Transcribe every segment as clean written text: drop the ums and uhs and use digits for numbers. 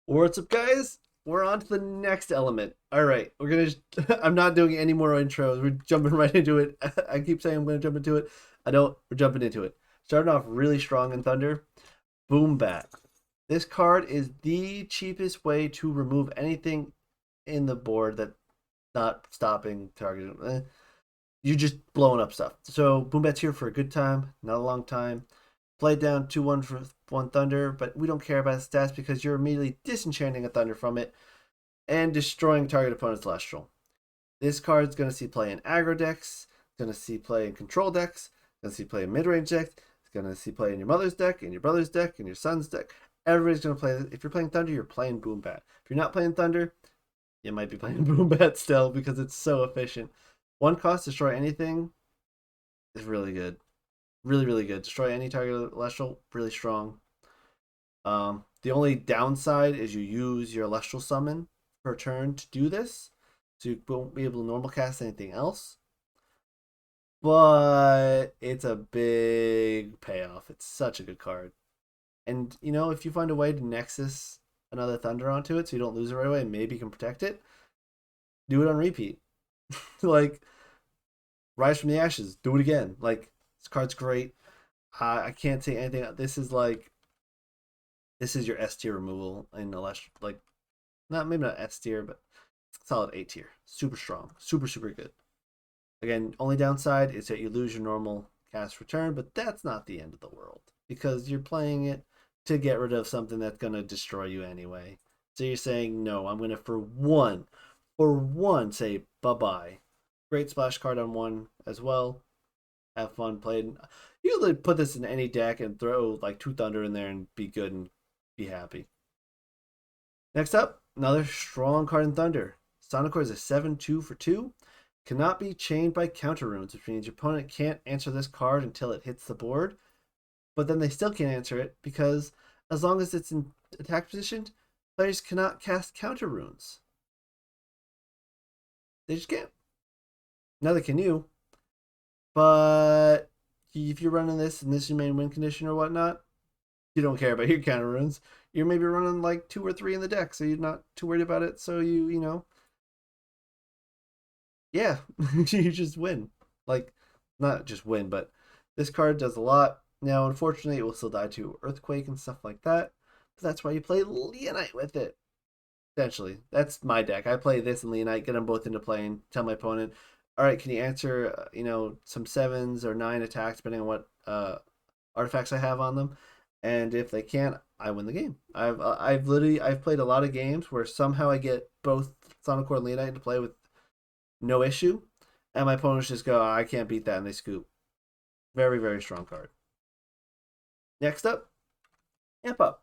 What's up, guys? We're on to the next element. All right, we're gonna. I'm not doing any more intros. We're jumping right into it. I keep saying I'm gonna jump into it. I don't. We're jumping into it. Starting off really strong in Thunder. Boombat. This card is the cheapest way to remove anything in the board that's not stopping targeting. You're just blowing up stuff. So Boombat's here for a good time, not a long time. Play down 2-1 for 1 Thunder, but we don't care about stats because you're immediately disenchanting a Thunder from it and destroying target opponent's Celestial. This card's going to see play in aggro decks, it's going to see play in control decks, it's going to see play in mid-range decks, it's going to see play in your mother's deck, in your brother's deck, in your son's deck. Everybody's going to play this. If you're playing Thunder, you're playing Boombat. If you're not playing Thunder, you might be playing Boombat still because it's so efficient. One cost, destroy anything, is really good. Really, really good. Destroy any target Celestial, really strong. The only downside is you use your Celestial Summon per turn to do this, so you won't be able to normal cast anything else. But it's a big payoff. It's such a good card. And, if you find a way to Nexus another Thunder onto it so you don't lose it right away and maybe you can protect it, do it on repeat. Like, Rise from the Ashes, do it again. Like, this card's great. I can't say anything. This is your S tier removal in Elestral. Like, not maybe not S tier, but solid A tier. Super strong, super super good. Again, only downside is that you lose your normal cast return, but that's not the end of the world because you're playing it to get rid of something that's gonna destroy you anyway. So you're saying no. I'm gonna for one say bye bye. Great splash card on one as well. Have fun playing. You could put this in any deck and throw like 2 Thunder in there and be good and be happy. Next up, another strong card in Thunder. Sonicore is a 7-2 for 2. Cannot be chained by counter runes, which means your opponent can't answer this card until it hits the board. But then they still can't answer it because as long as it's in attack position, players cannot cast counter runes. They just can't. Neither can you. But if you're running this and this is your main win condition or whatnot, you don't care about your counter runes. You're maybe running like 2 or 3 in the deck, so you're not too worried about it. So yeah, you just win. Like, not just win, but this card does a lot. Now, unfortunately, it will still die to Earthquake and stuff like that. But that's why you play Leonite with it. Essentially, that's my deck. I play this and Leonite, get them both into play, and tell my opponent, all right, can you answer, some 7s or 9 attacks, depending on what artifacts I have on them. And if they can't, I win the game. I've played a lot of games where somehow I get both Sonicore and Leonite into play with no issue, and my opponents just go, oh, I can't beat that, and they scoop. Very, very strong card. Next up, Ampup.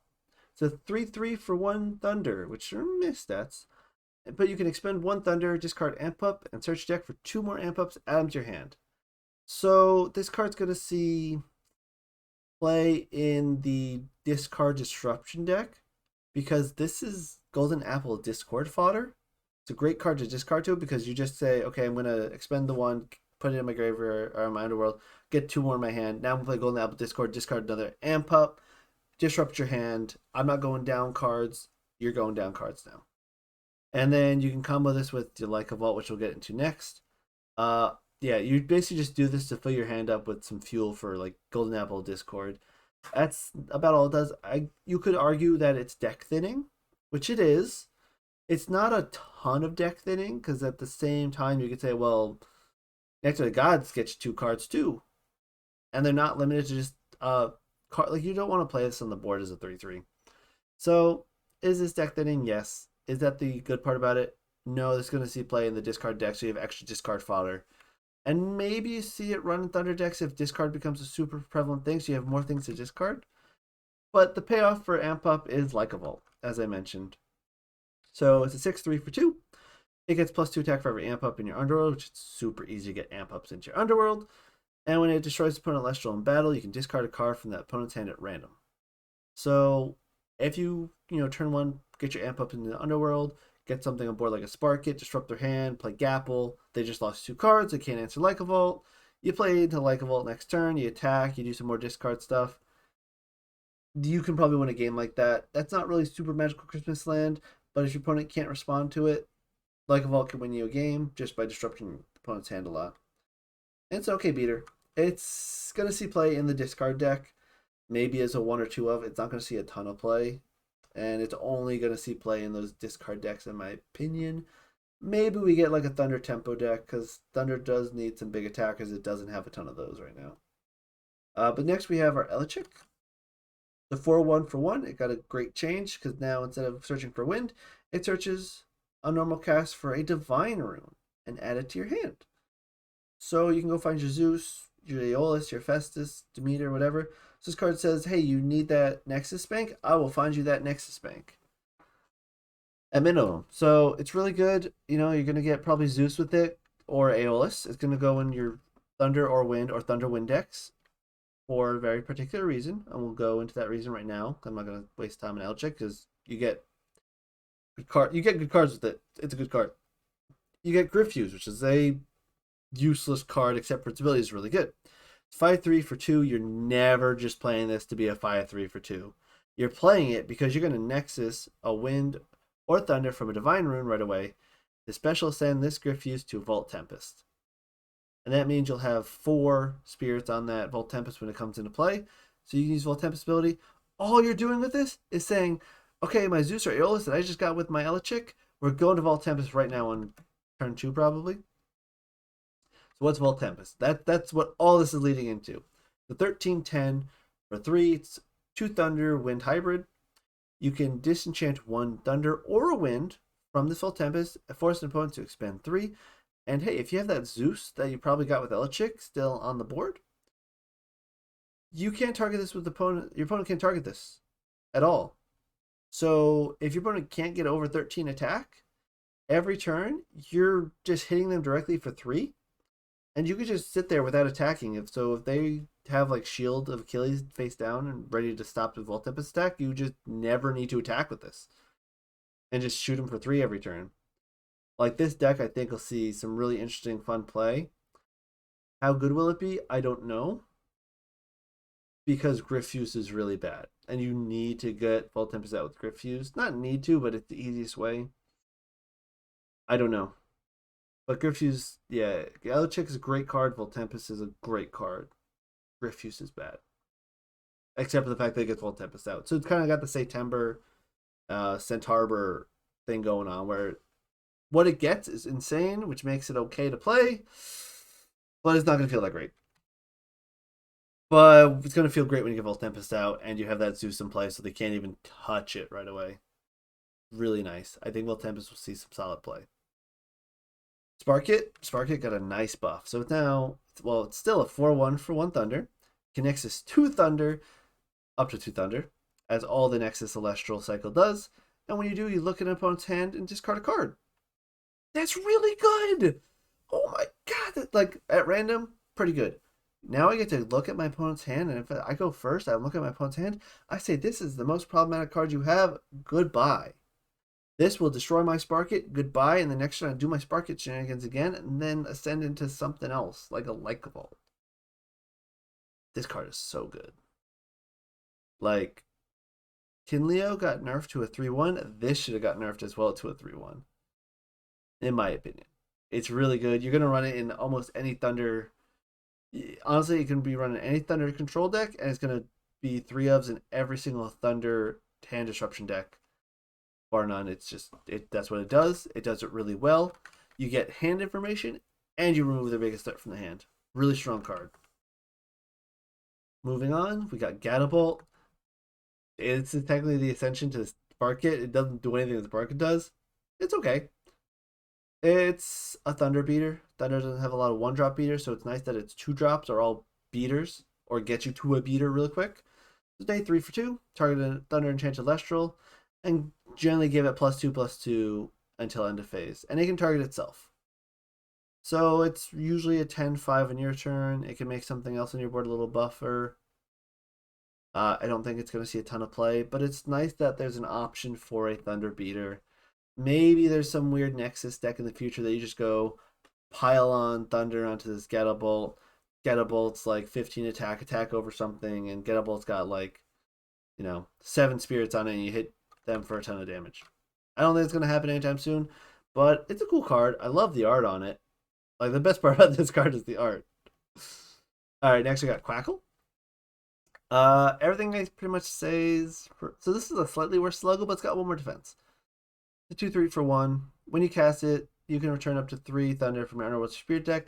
It's a 3-3 for 1 Thunder, which are missed stats. But you can expend 1 Thunder, discard Ampup, and search deck for 2 more Ampups, add them to your hand. So this card's going to see play in the discard disruption deck because this is Golden Apple Discord fodder. It's a great card to discard to because you just say, okay, I'm going to expend the 1, put it in my graveyard or my underworld, get 2 more in my hand. Now I'm going to play Golden Apple Discord, discard another Ampup, disrupt your hand. I'm not going down cards. You're going down cards now. And then you can combo this with your lycavolt, which we'll get into next. Yeah, you basically just do this to fill your hand up with some fuel for like Golden Apple Discord. That's about all it does. You could argue that it's deck thinning, which it is. It's not a ton of deck thinning because at the same time you could say, well, Nectar of the Gods gets 2 cards too, and they're not limited to just card. Like you don't want to play this on the board as a 3-3. So is this deck thinning? Yes. Is that the good part about it? No. This is going to see play in the discard deck, so you have extra discard fodder. And maybe you see it run in Thunder decks if discard becomes a super prevalent thing, so you have more things to discard. But the payoff for Ampup is lycavolt, as I mentioned. So it's a 6-3 for 2. It gets +2 attack for every Ampup in your underworld, which is super easy to get Ampups into your underworld. And when it destroys the opponent Celestial in battle, you can discard a card from that opponent's hand at random. So if you, turn 1, get your Ampup in the underworld, get something on board like a Sparkitt, disrupt their hand, play Gapple. They just lost 2 cards. They can't answer Lycavolt. You play into Lycavolt next turn. You attack. You do some more discard stuff. you can probably win a game like that. That's not really super magical Christmas land, but if your opponent can't respond to it, lycavolt can win you a game just by disrupting the opponent's hand a lot. And it's an okay beater. It's gonna see play in the discard deck, maybe as a one or two of. It's not gonna see a ton of play, and it's only gonna see play in those discard decks, in my opinion. Maybe we get like a Thunder Tempo deck because Thunder does need some big attackers. It doesn't have a ton of those right now. But next we have our Elechik. The 4-1 for 1. It got a great change because now instead of searching for wind, it searches a normal cast for a divine rune and add it to your hand. So you can go find your Zeus, your Aeolus, your Festus, Demeter, whatever. So this card says, hey, you need that Nexus Bank? I will find you that Nexus Bank. At minimum. So it's really good. You know, you're going to get probably Zeus with it or Aeolus. It's going to go in your Thunder or Wind or Thunder Wind decks for a very particular reason. And we'll go into that reason right now. I'm not going to waste time on Elechik because you get good cards with it. It's a good card. You get Griffuse, which is a useless card except for its ability is really good. 5-3 for 2. You're never just playing this to be a 5-3 for 2. You're playing it because you're going to Nexus a Wind or Thunder from a Divine Rune right away. The special send this Griffuse to Voltempest. And that means you'll have 4 spirits on that Voltempest when it comes into play. So you can use Voltempest ability. All you're doing with this is saying, okay, my Zeus or Aeolus that I just got with my Elechik, we're going to Voltempest right now on turn 2 probably. So what's Voltempest? That's what all this is leading into. The 13-10 for 3, it's 2 Thunder Wind hybrid. You can disenchant 1 Thunder or a Wind from this Voltempest, force an opponent to expend 3. And hey, if you have that Zeus that you probably got with Elechik still on the board, you can't target this with the opponent. Your opponent can't target this at all. So if your opponent can't get over 13 attack, every turn you're just hitting them directly for 3. And you could just sit there without attacking. If they have like Shield of Achilles face down and ready to stop the Voltempest attack, you just never need to attack with this. And just shoot them for 3 every turn. Like this deck, I think will see some really interesting, fun play. How good will it be? I don't know. Because Griffuse is really bad. And you need to get Voltempest out with Griffuse. Not need to, but it's the easiest way. I don't know. But Griffuse, yeah, Elechik is a great card. Voltempest is a great card. Griffuse is bad. Except for the fact that it gets Voltempest out. So it's kind of got the September Centaur thing going on where what it gets is insane, which makes it okay to play, but it's not going to feel that great. But it's going to feel great when you get Voltempest out and you have that Zeus in play so they can't even touch it right away. Really nice. I think Voltempest will see some solid play. Sparkitt got a nice buff. So now, well, it's still a 4-1 for 1 Thunder. Connects this 2 Thunder, up to 2 Thunder, as all the Nexus Celestial cycle does. And when you do, you look at an opponent's hand and discard a card. That's really good! Oh my god! Like, at random, pretty good. Now I get to look at my opponent's hand, and if I go first, I look at my opponent's hand, I say, this is the most problematic card you have. Goodbye. This will destroy my Sparkitt. Goodbye. And the next turn I do my Sparkitt shenanigans again and then ascend into something else, like a lycavolt. This card is so good. Like, Kinleo got nerfed to a 3-1. This should have got nerfed as well to a 3-1. In my opinion. It's really good. You're going to run it in almost any Thunder. Honestly, it can be run in any Thunder control deck, and it's going to be 3-ofs in every single Thunder hand disruption deck. Bar none. It's just that's what it does. It does it really well. You get hand information and you remove the biggest threat from the hand. Really strong card. Moving on, we got Gatobolt. It's technically the ascension to Sparkitt. It doesn't do anything that Sparkitt does. It's okay. It's a Thunder beater. Thunder doesn't have a lot of 1-drop beaters, so it's nice that its 2-drops are all beaters or get you to a beater real quick. So day 3 for 2. Target a Thunder Enchanted Celestial. And generally give it +2/+2 until end of phase. And it can target itself. So it's usually a 10-5 on your turn. It can make something else on your board a little buffer. I don't think it's going to see a ton of play, but it's nice that there's an option for a Thunder beater. Maybe there's some weird Nexus deck in the future that you just go pile on Thunder onto this Gatobolt. Gatobolt's like 15 attack over something, and Gatobolt's got like 7 spirits on it and you hit them for a ton of damage. I don't think it's going to happen anytime soon, but it's a cool card. I love the art on it. Like, the best part about this card is the art. All right, next we got Quackle. Everything pretty much says... So this is a slightly worse Sluggle, but it's got 1 more defense. The 2/3 for 1. When you cast it, you can return up to 3 Thunder from your Underworld Spirit deck.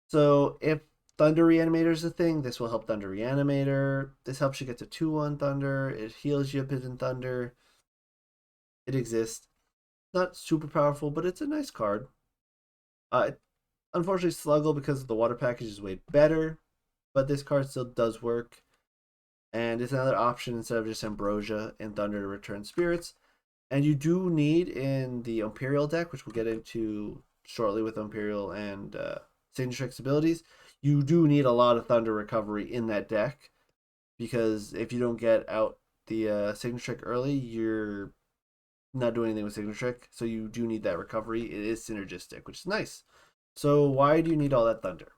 So if Thunder Reanimator is a thing, this will help Thunder Reanimator. This helps you get to 2/1 Thunder. It heals you a bit in Thunder. It exists. Not super powerful, but it's a nice card. Unfortunately, Sluggle, because of the water package, is way better. But this card still does work. And it's another option instead of just Ambrosia and Thunder to return spirits. And you do need in the Ohmperial deck, which we'll get into shortly with Ohmperial and Cygnetrik abilities, you do need a lot of Thunder recovery in that deck. Because if you don't get out the Cygnetrik early, you're not doing anything with Cygnetrik. So you do need that recovery. It is synergistic, which is nice. So why do you need all that Thunder?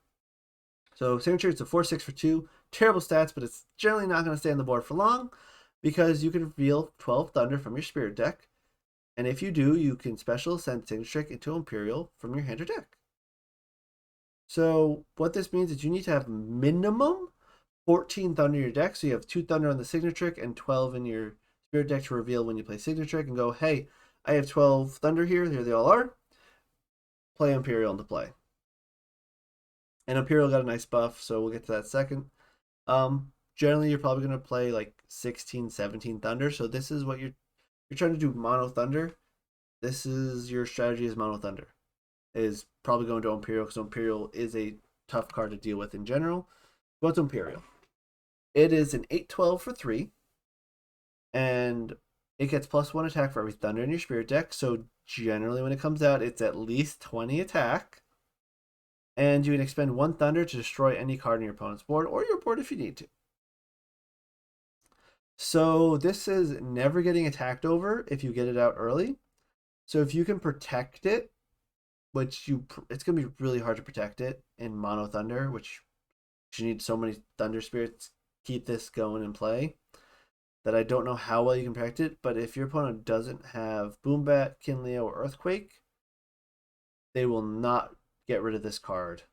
So Cygnetrik is a 4/6 for 2. Terrible stats, but it's generally not going to stay on the board for long because you can reveal 12 Thunder from your Spirit deck. And if you do, you can special send Cygnetrik into Ohmperial from your hand or deck. So what this means is you need to have minimum 14 Thunder in your deck. So you have 2 Thunder on the Cygnetrik and 12 in your Spirit deck to reveal when you play Cygnetrik and go, hey, I have 12 Thunder here. Here they all are. Play Ohmperial into play. And Ohmperial got a nice buff, so we'll get to that second. Generally, you're probably going to play like 16, 17 Thunder. So this is what you're trying to do Mono Thunder. This is your strategy is Mono Thunder. Is probably going to Ohmperial because Ohmperial is a tough card to deal with in general. Go to Ohmperial. It is an 8/12 for 3. And it gets +1 attack for every Thunder in your Spirit deck. So generally when it comes out, it's at least 20 attack. And you can expend 1 Thunder to destroy any card on your opponent's board or your board if you need to. So this is never getting attacked over if you get it out early. So if you can protect it, which it's going to be really hard to protect it in Mono Thunder, which you need so many Thunder Spirits keep this going in play that I don't know how well you can protect it. But if your opponent doesn't have Boombat, Kinleo, or Earthquake, they will not get rid of this card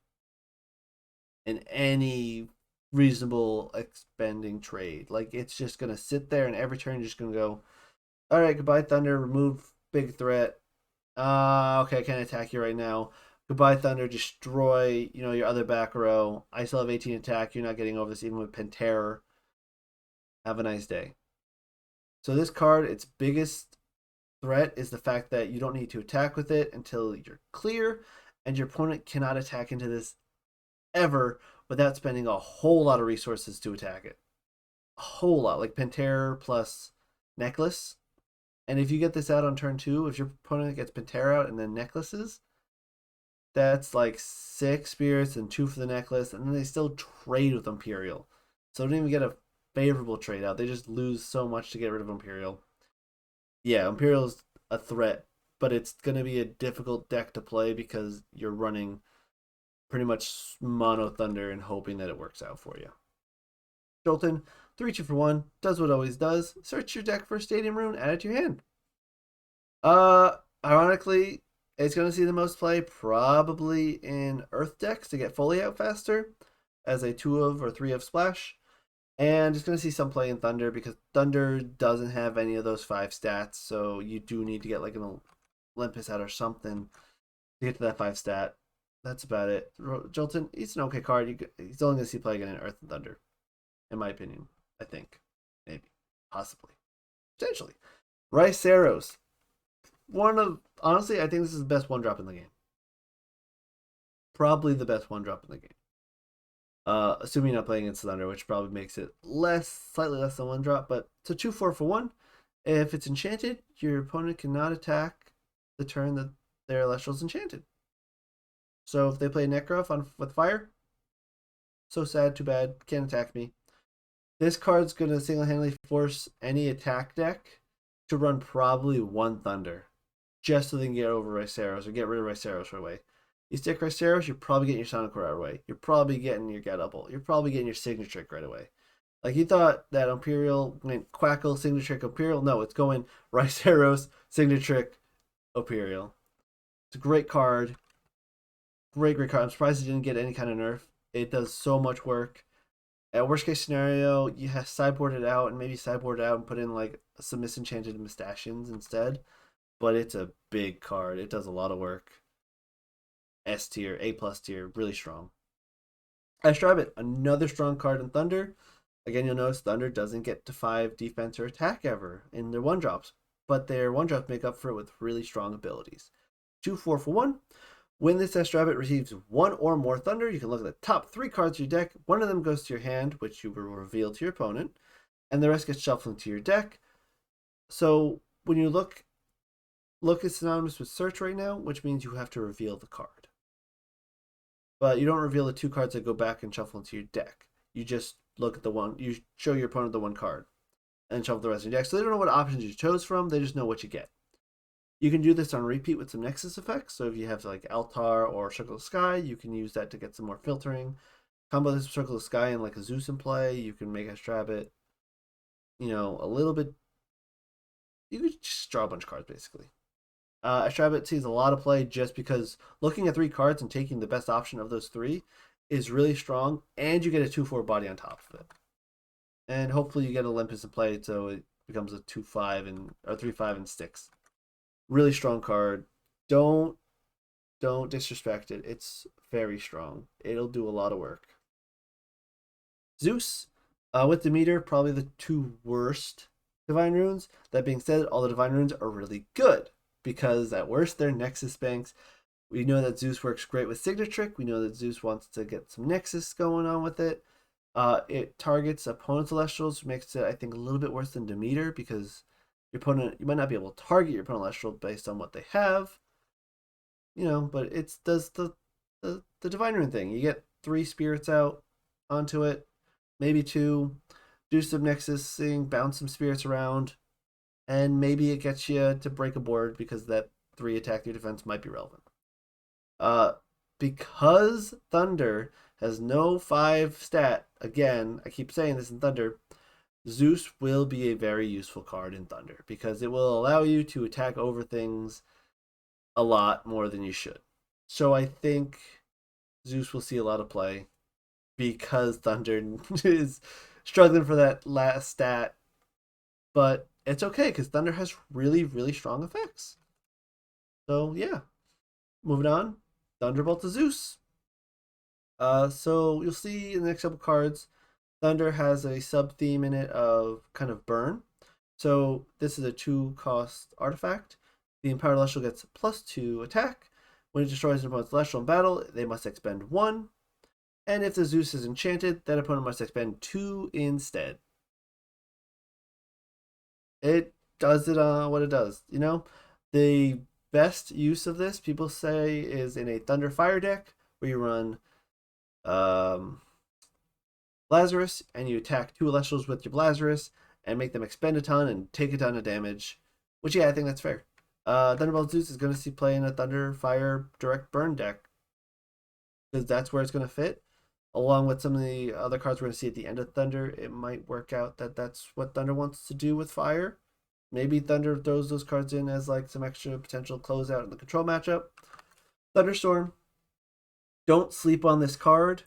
in any reasonable expending trade. Like, it's just going to sit there and every turn you're just going to go, all right, goodbye Thunder, remove big threat. Okay, I can't attack you right now. Goodbye Thunder, destroy, your other back row. I still have 18 attack. You're not getting over this even with Penterror. Have a nice day. So this card, its biggest threat is the fact that you don't need to attack with it until you're clear, and your opponent cannot attack into this ever without spending a whole lot of resources to attack it. A whole lot, like Penterror plus Necklace. And if you get this out on turn 2, if your opponent gets Penterror out and then Necklaces, that's like 6 spirits and 2 for the Necklace, and then they still trade with Ohmperial. So they don't even get a favorable trade out. They just lose so much to get rid of Ohmperial. Yeah, Ohmperial's a threat, but it's going to be a difficult deck to play because you're running pretty much Mono Thunder and hoping that it works out for you. Jolten, 3/2 for 1, does what it always does. Search your deck for a Stadium Rune, add it to your hand. Ironically, it's going to see the most play probably in Earth decks to get Foley out faster as a 2 or 3 splash. And it's going to see some play in Thunder because Thunder doesn't have any of those 5 stats. So you do need to get like an Olympus out or something to get to that 5 stat. That's about it. Jolten, he's an okay card. He's only going to see play again in Earth and Thunder, in my opinion. I think. Maybe. Possibly. Potentially. Raiceros. Honestly, I think this is the best 1-drop in the game. Probably the best 1-drop in the game. Assuming you're not playing against Thunder, which probably makes it slightly less than 1-drop, but it's a 2/4 for 1. If it's enchanted, your opponent cannot attack the turn that their Elestral's enchanted. So if they play Necrof with fire, so sad, too bad, can't attack me. This card's going to single-handedly force any attack deck to run probably 1 Thunder, just so they can get over Raiceros or get rid of Raiceros right away. You stick Raiceros, you're probably getting your Sonicore right away. You're probably getting your Gatobolt. You're probably getting your Cygnetrik right away. Like you thought that Ohmperial went Quackle, Cygnetrik, Ohmperial. No, it's going Raiceros, Cygnetrik, Ohmperial. It's a great card. Great card. I'm surprised it didn't get any kind of nerf. It does so much work. At worst case scenario, you have sideboard it out and maybe sideboard it out and put in like some misenchanted Mustachians instead. But it's a big card. It does a lot of work. S tier, A plus tier, really strong. Astrabbit, another strong card in Thunder. Again, you'll notice Thunder doesn't get to 5 defense or attack ever in their 1-drops, but their 1-drops make up for it with really strong abilities. 2/4 for 1. When this Astrabbit receives 1 or more Thunder, you can look at the top 3 cards of your deck. One of them goes to your hand, which you will reveal to your opponent, and the rest gets shuffled into your deck. So when you look is synonymous with search right now, which means you have to reveal the card. But you don't reveal the 2 cards that go back and shuffle into your deck. You just look at the one, you show your opponent the 1 card and shuffle the rest of your deck. So they don't know what options you chose from, they just know what you get. You can do this on repeat with some Nexus effects. So if you have like Altar or Circle of Sky, you can use that to get some more filtering. Combo this with Circle of Sky and like a Zeus in play, you can make Astrabbit, a little bit. You could just draw a bunch of cards basically. Astrabbit sees a lot of play just because looking at 3 cards and taking the best option of those 3 is really strong, and you get a 2/4 body on top of it. And hopefully you get Olympus in play so it becomes a 2/5 or 3/5 and sticks. Really strong card. Don't disrespect it. It's very strong. It'll do a lot of work. Zeus, with Demeter, probably the 2 worst Divine Runes. That being said, all the Divine Runes are really good because at worst they're Nexus banks. We know that Zeus works great with Cygnetrik. We know that Zeus wants to get some Nexus going on with it. It targets opponent's Elestrals, makes it, I think, a little bit worse than Demeter because your opponent, you might not be able to target your opponent Elestral based on what they have. But it does the Divine Rune thing. You get 3 spirits out onto it, maybe 2, do some Nexusing, bounce some spirits around, and maybe it gets you to break a board because that 3 attack through defense might be relevant. Because Thunder has no 5 stat, again, I keep saying this in Thunder, Zeus will be a very useful card in Thunder because it will allow you to attack over things a lot more than you should. So I think Zeus will see a lot of play because Thunder is struggling for that last stat. But it's okay because Thunder has really, really strong effects. So yeah, moving on. Thunderbolt of Zeus. So you'll see in the next couple cards, Thunder has a sub theme in it of kind of burn. So this is a 2-cost artifact. The Empowered Celestial gets +2 attack. When it destroys an opponent's Celestial in battle, they must expend 1. And if the Zeus is enchanted, that opponent must expend 2 instead. It does it what it does. The best use of this, people say, is in a Thunder Fire deck where you run Lazarus and you attack 2 Elestrals with your Lazarus and make them expend a ton and take a ton of damage. Which, yeah, I think that's fair. Thunderbolt Zeus is going to see play in a Thunder Fire direct burn deck because that's where it's going to fit. Along with some of the other cards we're going to see at the end of Thunder, it might work out that that's what Thunder wants to do with Fire. Maybe Thunder throws those cards in as like some extra potential closeout in the control matchup. Thunderstorm. Don't sleep on this card.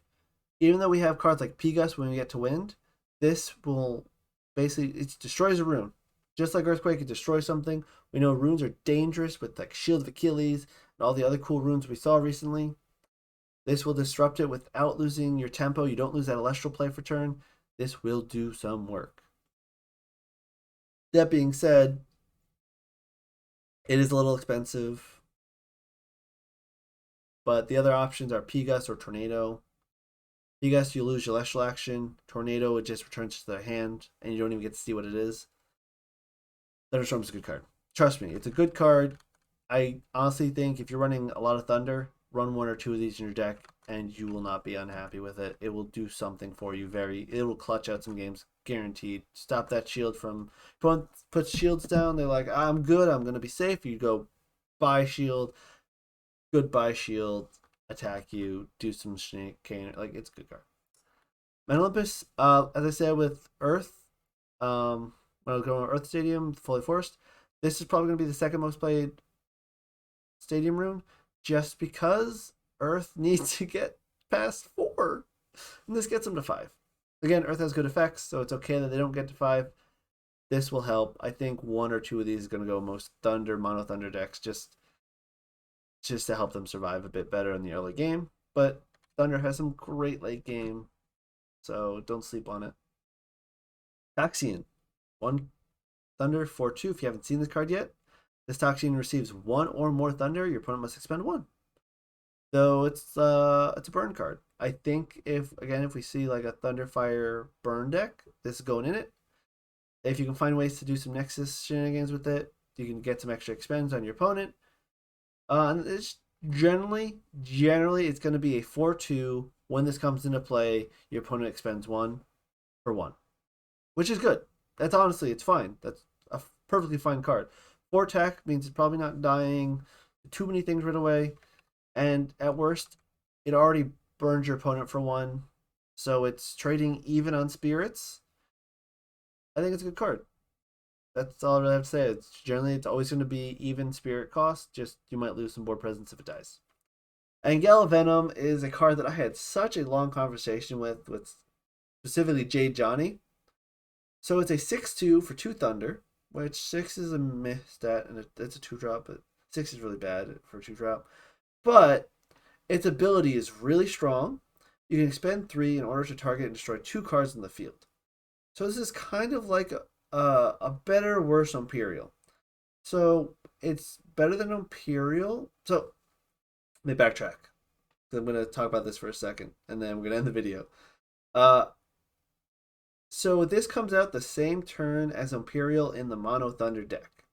Even though we have cards like Pigus when we get to Wind, this will basically, it destroys a rune. Just like Earthquake, it destroys something. We know runes are dangerous with like Shield of Achilles and all the other cool runes we saw recently. This will disrupt it without losing your tempo. You don't lose that Celestial play for turn. This will do some work. That being said, it is a little expensive. But the other options are Pigus or Tornado. Pigus, you lose your Celestial action. Tornado, it just returns to their hand, and you don't even get to see what it is. Thunderstorm is a good card. Trust me, it's a good card. I honestly think if you're running a lot of Thunder, run 1 or 2 of these in your deck, and you will not be unhappy with it. It will do something for you. It will clutch out some games, guaranteed. Stop that shield from. If one puts shields down, they're like, I'm good, I'm going to be safe. You go, buy shield, goodbye shield, attack you, do some snake cane. Like, it's a good card. And Olympus, as I said with Earth, when I was going to Earth Stadium, fully forced, this is probably going to be the second most played stadium rune, just because Earth needs to get past 4, and this gets them to 5. Again, Earth has good effects, so it's okay that they don't get to 5. This will help. I think 1 or 2 of these is going to go most Thunder, Mono Thunder decks, just to help them survive a bit better in the early game. But Thunder has some great late game, so don't sleep on it. Toxion, 1 Thunder, 4/2. If you haven't seen this card yet, this Toxion receives 1 or more Thunder. Your opponent must expend 1. So it's a burn card. I think if we see like a Thunderfire burn deck, this is going in it. If you can find ways to do some Nexus shenanigans with it, you can get some extra expends on your opponent. And it's generally it's going to be a 4/2. When this comes into play, your opponent expends 1 for 1, which is good. That's honestly, it's fine. That's a perfectly fine card. 4 attack means it's probably not dying too many things right away. And at worst, it already burns your opponent for 1. So it's trading even on spirits. I think it's a good card. That's all I really have to say. It's always going to be even spirit cost. Just you might lose some board presence if it dies. And Galvenom is a card that I had such a long conversation with specifically Jade Johnny. So it's a 6/2 for 2 Thunder, which 6 is a meh stat, and it's a 2-drop, but 6 is really bad for a 2-drop. But its ability is really strong. You can expend 3 in order to target and destroy 2 cards in the field. So this is kind of like a better, worse Ohmperial. So it's better than Ohmperial. So let me backtrack. I'm going to talk about this for a second, and then we're going to end the video. So this comes out the same turn as Ohmperial in the Mono Thunder deck.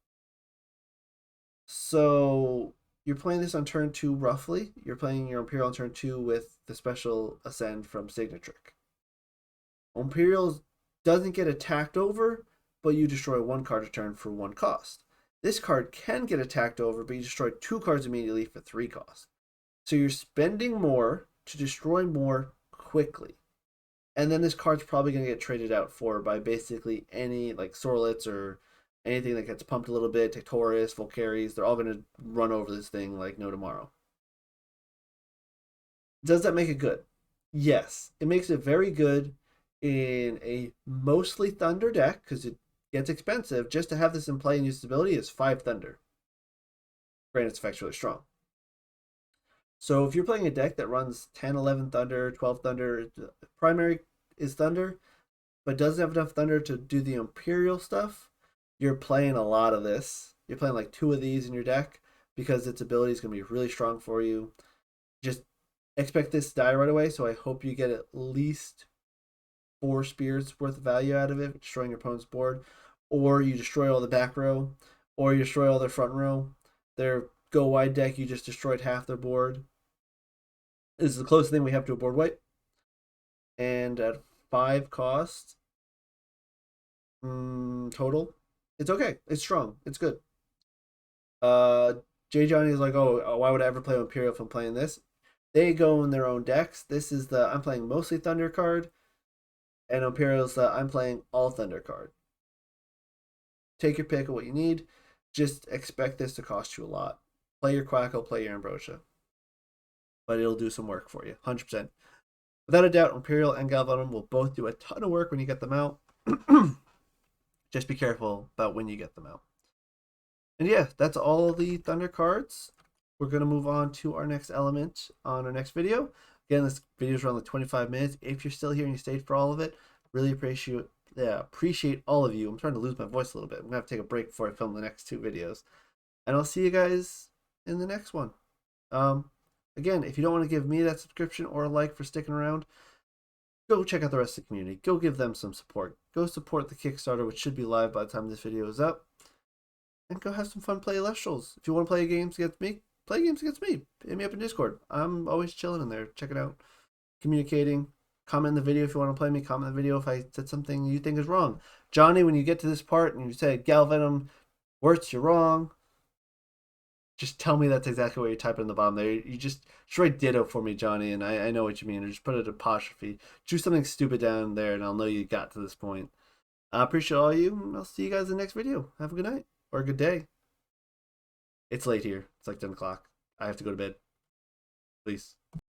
So you're playing this on turn 2 roughly. You're playing your Ohmperial on turn 2 with the special Ascend from Cygnetrik. Ohmperial doesn't get attacked over, but you destroy 1 card a turn for 1 cost. This card can get attacked over, but you destroy 2 cards immediately for 3 cost. So you're spending more to destroy more quickly. And then this card's probably going to get traded out for by basically any, like Sorlets or anything that gets pumped a little bit, Tectoris, Volcaries, they're all going to run over this thing like no tomorrow. Does that make it good? Yes. It makes it very good in a mostly Thunder deck, because it gets expensive. Just to have this in play and use ability is 5 Thunder. Granted, its effect's really strong. So if you're playing a deck that runs 10, 11 Thunder, 12 Thunder, primary is Thunder, but doesn't have enough Thunder to do the Ohmperial stuff, you're playing a lot of this. You're playing like 2 of these in your deck because its ability is going to be really strong for you. Just expect this to die right away, so I hope you get at least 4 spirits worth of value out of it, destroying your opponent's board, or you destroy all the back row, or you destroy all their front row. Their go wide deck, you just destroyed half their board. This is the closest thing we have to a board wipe. And at 5 cost total, it's okay. It's strong. It's good. Jay Johnny is like, oh, why would I ever play Ohmperial if I'm playing this? They go in their own decks. This is the I'm playing mostly Thunder card, and Ohmperial's the I'm playing all Thunder card. Take your pick of what you need. Just expect this to cost you a lot. Play your Quackle, play your Ambrosia. But it'll do some work for you, 100%. Without a doubt, Ohmperial and Galvenom will both do a ton of work when you get them out. Just be careful about when you get them out. And yeah, that's all the Thunder cards. We're going to move on to our next element on our next video. Again, this video is around like 25 minutes. If you're still here and you stayed for all of it, really appreciate all of you. I'm starting to lose my voice a little bit. I'm going to have to take a break before I film the next 2 videos. And I'll see you guys in the next one. Again, if you don't want to give me that subscription or a like for sticking around, go check out the rest of the community. Go give them some support. Go support the Kickstarter, which should be live by the time this video is up. And go have some fun, play ELESTRALS. If you want to play games against me, play games against me. Hit me up in Discord. I'm always chilling in there. Check it out. Communicating. Comment in the video if you want to play me. Comment in the video if I said something you think is wrong. Johnny, when you get to this part and you say Galvenom, words, you're wrong. just tell me that's exactly what you're typing in the bottom there. You just write ditto for me, Johnny, and I know what you mean. Or just put an apostrophe. Do something stupid down there, and I'll know you got to this point. I appreciate all of you, and I'll see you guys in the next video. Have a good night or a good day. It's late here. It's like 10 o'clock. I have to go to bed. Please.